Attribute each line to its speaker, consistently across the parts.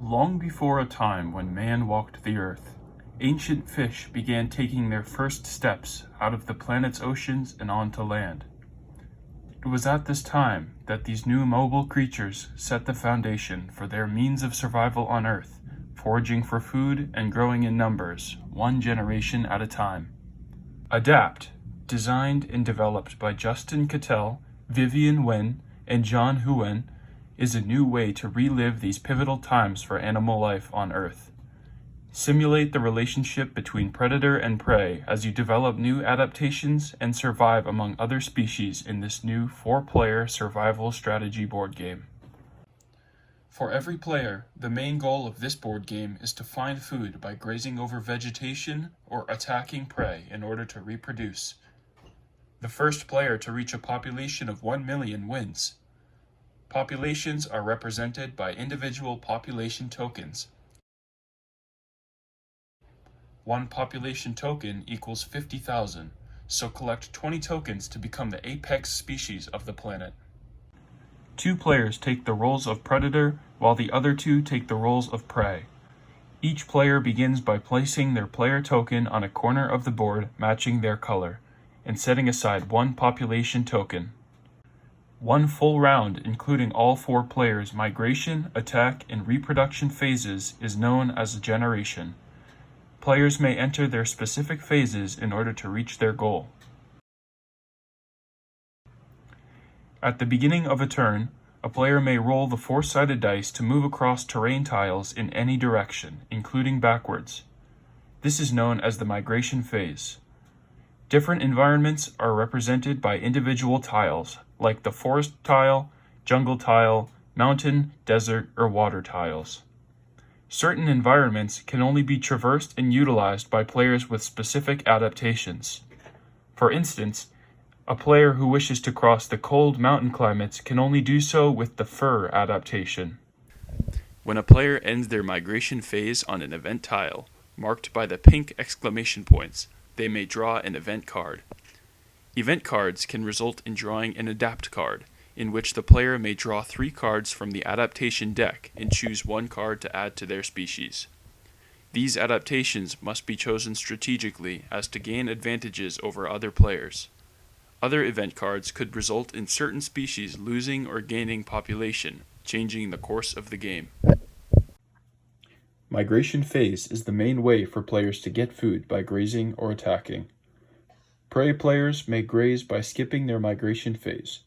Speaker 1: Long before a time when man walked the earth, ancient fish began taking their first steps out of the planet's oceans and onto land. It was at this time that these new mobile creatures set the foundation for their means of survival on Earth, foraging for food and growing in numbers, one generation at a time. Adapt, designed and developed by Justin Cattell, Vivian Nguyen, and John Huynh, is a new way to relive these pivotal times for animal life on Earth. Simulate the relationship between predator and prey as you develop new adaptations and survive among other species in this new 4-player survival strategy board game. For every player, the main goal of this board game is to find food by grazing over vegetation or attacking prey in order to reproduce. The first player to reach a population of 1 million wins. Populations are represented by individual population tokens. One population token equals 50,000, so collect 20 tokens to become the apex species of the planet. 2 players take the roles of predator, while the other 2 take the roles of prey. Each player begins by placing their player token on a corner of the board matching their color, and setting aside 1 population token. 1 full round, including all 4 players' migration, attack, and reproduction phases, is known as a generation. Players may enter their specific phases in order to reach their goal. At the beginning of a turn, a player may roll the 4-sided dice to move across terrain tiles in any direction, including backwards. This is known as the migration phase. Different environments are represented by individual tiles, like the forest tile, jungle tile, mountain, desert, or water tiles. Certain environments can only be traversed and utilized by players with specific adaptations. For instance, a player who wishes to cross the cold mountain climates can only do so with the fur adaptation. When a player ends their migration phase on an event tile, marked by the pink exclamation points, they may draw an event card. Event cards can result in drawing an adapt card, in which the player may draw 3 cards from the adaptation deck and choose 1 card to add to their species. These adaptations must be chosen strategically as to gain advantages over other players. Other event cards could result in certain species losing or gaining population, changing the course of the game. Migration phase is the main way for players to get food by grazing or attacking. Prey players may graze by skipping their migration phase.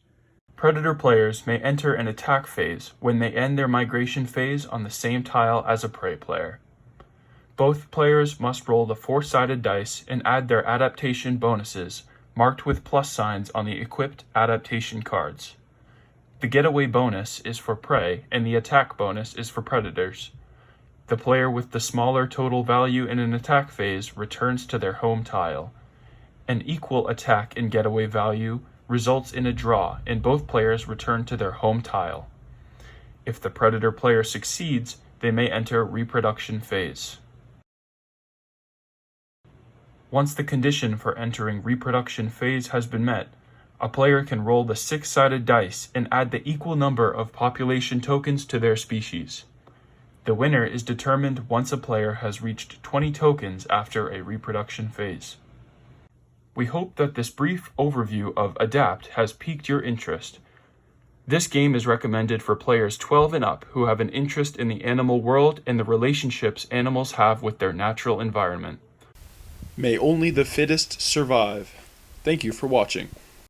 Speaker 1: Predator players may enter an attack phase when they end their migration phase on the same tile as a prey player. Both players must roll the 4-sided dice and add their adaptation bonuses, marked with plus signs on the equipped adaptation cards. The getaway bonus is for prey and the attack bonus is for predators. The player with the smaller total value in an attack phase returns to their home tile. An equal attack and getaway value results in a draw, and both players return to their home tile. If the predator player succeeds, they may enter reproduction phase. Once the condition for entering reproduction phase has been met, a player can roll the 6-sided dice and add the equal number of population tokens to their species. The winner is determined once a player has reached 20 tokens after a reproduction phase. We hope that this brief overview of Adapt has piqued your interest. This game is recommended for players 12 and up who have an interest in the animal world and the relationships animals have with their natural environment. May only the fittest survive. Thank you for watching.